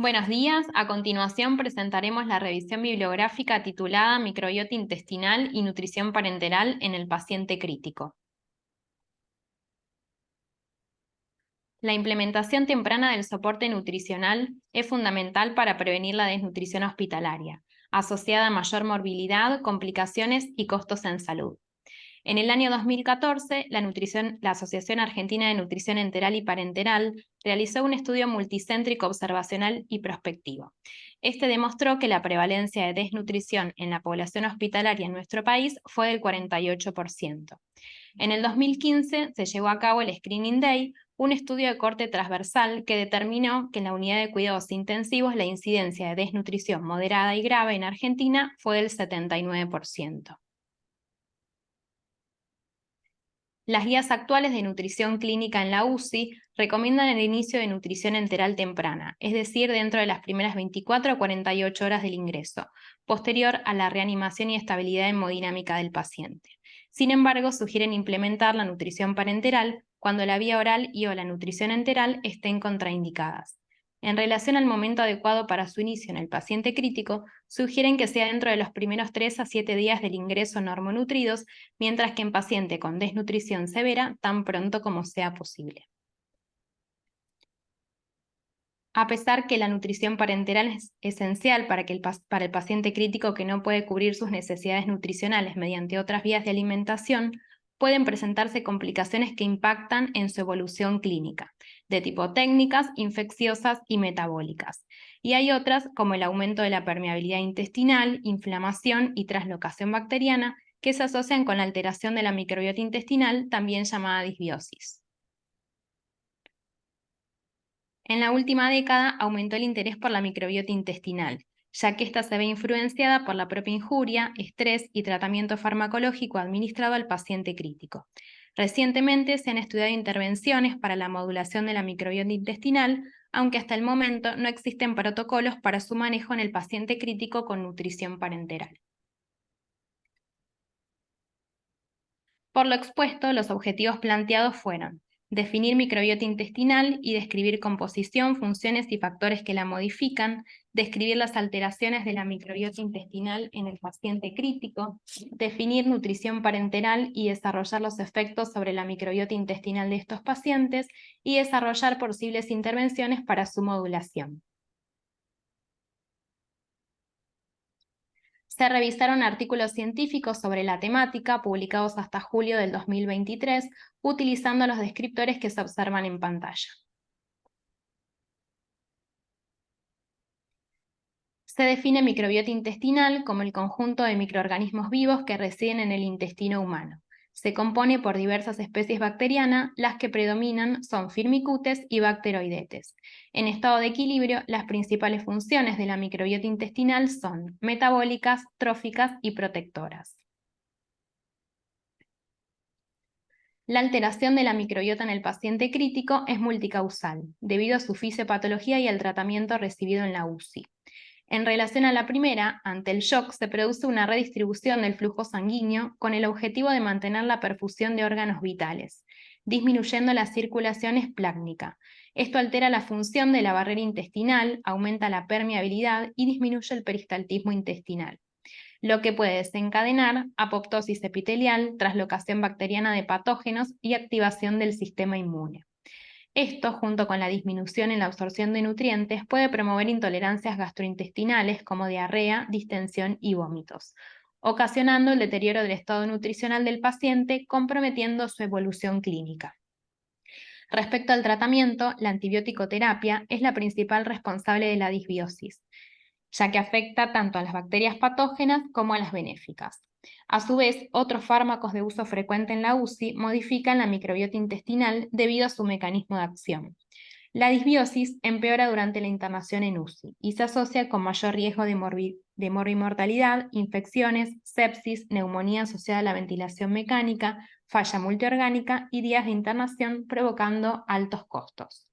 Buenos días, a continuación presentaremos la revisión bibliográfica titulada Microbiota intestinal y nutrición parenteral en el paciente crítico. La implementación temprana del soporte nutricional es fundamental para prevenir la desnutrición hospitalaria, asociada a mayor morbilidad, complicaciones y costos en salud. En el año 2014, la Asociación Argentina de Nutrición Enteral y Parenteral realizó un estudio multicéntrico observacional y prospectivo. Este demostró que la prevalencia de desnutrición en la población hospitalaria en nuestro país fue del 48%. En el 2015 se llevó a cabo el Screening Day, un estudio de corte transversal que determinó que en la unidad de cuidados intensivos la incidencia de desnutrición moderada y grave en Argentina fue del 79%. Las guías actuales de nutrición clínica en la UCI recomiendan el inicio de nutrición enteral temprana, es decir, dentro de las primeras 24 a 48 horas del ingreso, posterior a la reanimación y estabilidad hemodinámica del paciente. Sin embargo, sugieren implementar la nutrición parenteral cuando la vía oral y o la nutrición enteral estén contraindicadas. En relación al momento adecuado para su inicio en el paciente crítico, sugieren que sea dentro de los primeros 3 a 7 días del ingreso normonutridos, mientras que en paciente con desnutrición severa, tan pronto como sea posible. A pesar que la nutrición parenteral es esencial para el paciente crítico que no puede cubrir sus necesidades nutricionales mediante otras vías de alimentación, pueden presentarse complicaciones que impactan en su evolución clínica, de tipo técnicas, infecciosas y metabólicas. Y hay otras, como el aumento de la permeabilidad intestinal, inflamación y traslocación bacteriana, que se asocian con la alteración de la microbiota intestinal, también llamada disbiosis. En la última década aumentó el interés por la microbiota intestinal, ya que ésta se ve influenciada por la propia injuria, estrés y tratamiento farmacológico administrado al paciente crítico. Recientemente se han estudiado intervenciones para la modulación de la microbiota intestinal, aunque hasta el momento no existen protocolos para su manejo en el paciente crítico con nutrición parenteral. Por lo expuesto, los objetivos planteados fueron definir microbiota intestinal y describir composición, funciones y factores que la modifican, describir las alteraciones de la microbiota intestinal en el paciente crítico, definir nutrición parenteral y desarrollar los efectos sobre la microbiota intestinal de estos pacientes y desarrollar posibles intervenciones para su modulación. Se revisaron artículos científicos sobre la temática publicados hasta julio del 2023, utilizando los descriptores que se observan en pantalla. Se define microbiota intestinal como el conjunto de microorganismos vivos que residen en el intestino humano. Se compone por diversas especies bacterianas, las que predominan son Firmicutes y Bacteroidetes. En estado de equilibrio, las principales funciones de la microbiota intestinal son metabólicas, tróficas y protectoras. La alteración de la microbiota en el paciente crítico es multicausal, debido a su fisiopatología y al tratamiento recibido en la UCI. En relación a la primera, ante el shock se produce una redistribución del flujo sanguíneo con el objetivo de mantener la perfusión de órganos vitales, disminuyendo la circulación esplácnica. Esto altera la función de la barrera intestinal, aumenta la permeabilidad y disminuye el peristaltismo intestinal, lo que puede desencadenar apoptosis epitelial, traslocación bacteriana de patógenos y activación del sistema inmune. Esto, junto con la disminución en la absorción de nutrientes, puede promover intolerancias gastrointestinales como diarrea, distensión y vómitos, ocasionando el deterioro del estado nutricional del paciente, comprometiendo su evolución clínica. Respecto al tratamiento, la antibiótico-terapia es la principal responsable de la disbiosis, ya que afecta tanto a las bacterias patógenas como a las benéficas. A su vez, otros fármacos de uso frecuente en la UCI modifican la microbiota intestinal debido a su mecanismo de acción. La disbiosis empeora durante la internación en UCI y se asocia con mayor riesgo de morbimortalidad, infecciones, sepsis, neumonía asociada a la ventilación mecánica, falla multiorgánica y días de internación, provocando altos costos.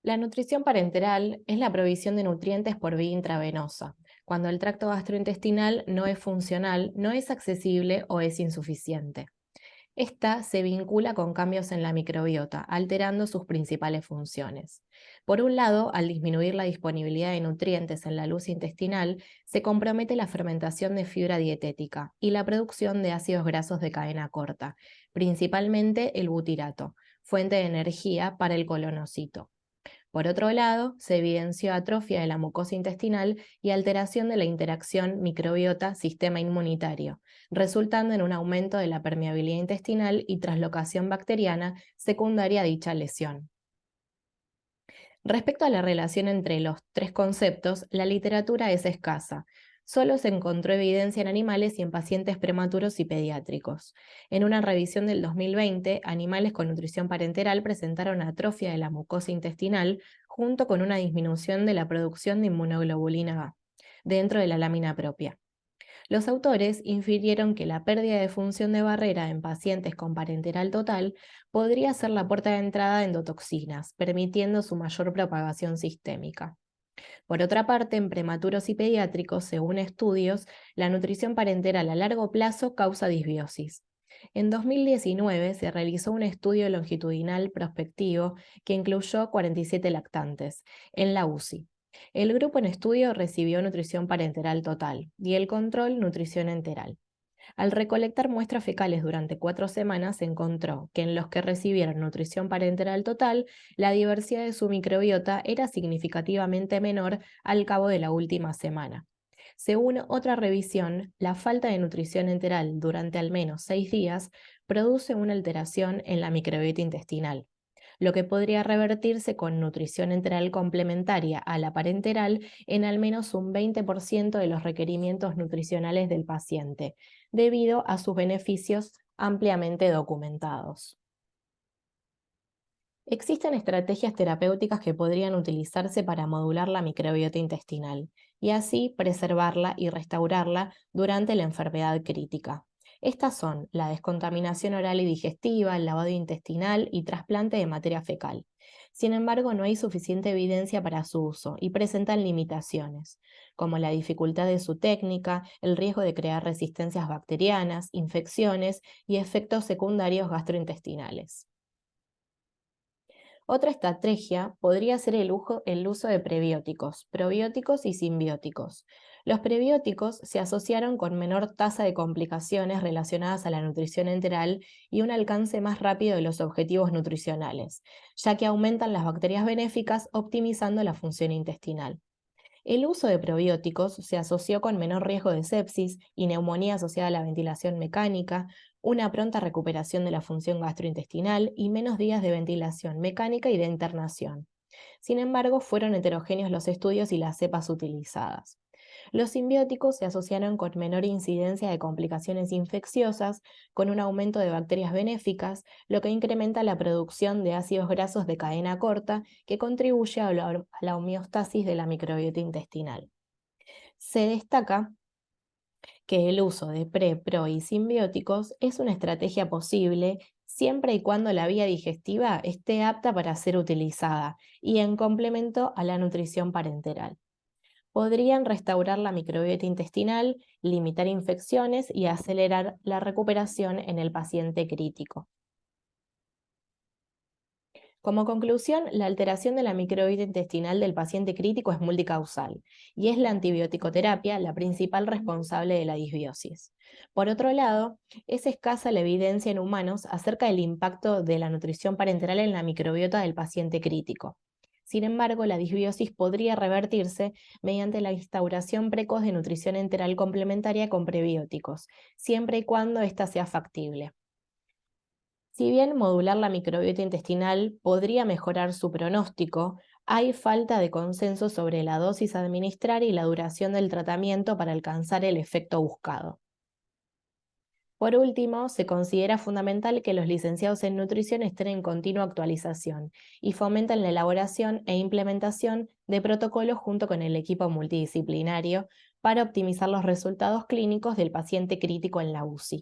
La nutrición parenteral es la provisión de nutrientes por vía intravenosa, cuando el tracto gastrointestinal no es funcional, no es accesible o es insuficiente. Esta se vincula con cambios en la microbiota, alterando sus principales funciones. Por un lado, al disminuir la disponibilidad de nutrientes en la luz intestinal, se compromete la fermentación de fibra dietética y la producción de ácidos grasos de cadena corta, principalmente el butirato, fuente de energía para el colonocito. Por otro lado, se evidenció atrofia de la mucosa intestinal y alteración de la interacción microbiota-sistema inmunitario, resultando en un aumento de la permeabilidad intestinal y traslocación bacteriana secundaria a dicha lesión. Respecto a la relación entre los tres conceptos, la literatura es escasa. Solo se encontró evidencia en animales y en pacientes prematuros y pediátricos. En una revisión del 2020, animales con nutrición parenteral presentaron atrofia de la mucosa intestinal junto con una disminución de la producción de inmunoglobulina A dentro de la lámina propia. Los autores infirieron que la pérdida de función de barrera en pacientes con parenteral total podría ser la puerta de entrada de endotoxinas, permitiendo su mayor propagación sistémica. Por otra parte, en prematuros y pediátricos, según estudios, la nutrición parenteral a largo plazo causa disbiosis. En 2019 se realizó un estudio longitudinal prospectivo que incluyó 47 lactantes en la UCI. El grupo en estudio recibió nutrición parenteral total y el control nutrición enteral. Al recolectar muestras fecales durante 4 semanas, se encontró que en los que recibieron nutrición parenteral total, la diversidad de su microbiota era significativamente menor al cabo de la última semana. Según otra revisión, la falta de nutrición enteral durante al menos 6 días produce una alteración en la microbiota intestinal, lo que podría revertirse con nutrición enteral complementaria a la parenteral en al menos un 20% de los requerimientos nutricionales del paciente, debido a sus beneficios ampliamente documentados. Existen estrategias terapéuticas que podrían utilizarse para modular la microbiota intestinal y así preservarla y restaurarla durante la enfermedad crítica. Estas son la descontaminación oral y digestiva, el lavado intestinal y trasplante de materia fecal. Sin embargo, no hay suficiente evidencia para su uso y presentan limitaciones, como la dificultad de su técnica, el riesgo de crear resistencias bacterianas, infecciones y efectos secundarios gastrointestinales. Otra estrategia podría ser el uso de prebióticos, probióticos y simbióticos. Los prebióticos se asociaron con menor tasa de complicaciones relacionadas a la nutrición enteral y un alcance más rápido de los objetivos nutricionales, ya que aumentan las bacterias benéficas optimizando la función intestinal. El uso de probióticos se asoció con menor riesgo de sepsis y neumonía asociada a la ventilación mecánica, una pronta recuperación de la función gastrointestinal y menos días de ventilación mecánica y de internación. Sin embargo, fueron heterogéneos los estudios y las cepas utilizadas. Los simbióticos se asociaron con menor incidencia de complicaciones infecciosas, con un aumento de bacterias benéficas, lo que incrementa la producción de ácidos grasos de cadena corta, que contribuye a la homeostasis de la microbiota intestinal. Se destaca que el uso de pro y simbióticos es una estrategia posible siempre y cuando la vía digestiva esté apta para ser utilizada y en complemento a la nutrición parenteral. Podrían restaurar la microbiota intestinal, limitar infecciones y acelerar la recuperación en el paciente crítico. Como conclusión, la alteración de la microbiota intestinal del paciente crítico es multicausal y es la antibiótico-terapia la principal responsable de la disbiosis. Por otro lado, es escasa la evidencia en humanos acerca del impacto de la nutrición parenteral en la microbiota del paciente crítico. Sin embargo, la disbiosis podría revertirse mediante la instauración precoz de nutrición enteral complementaria con prebióticos, siempre y cuando ésta sea factible. Si bien modular la microbiota intestinal podría mejorar su pronóstico, hay falta de consenso sobre la dosis a administrar y la duración del tratamiento para alcanzar el efecto buscado. Por último, se considera fundamental que los licenciados en nutrición estén en continua actualización y fomenten la elaboración e implementación de protocolos junto con el equipo multidisciplinario para optimizar los resultados clínicos del paciente crítico en la UCI.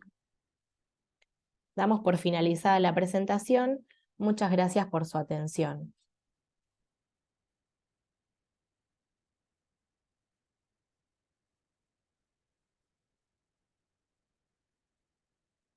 Damos por finalizada la presentación. Muchas gracias por su atención.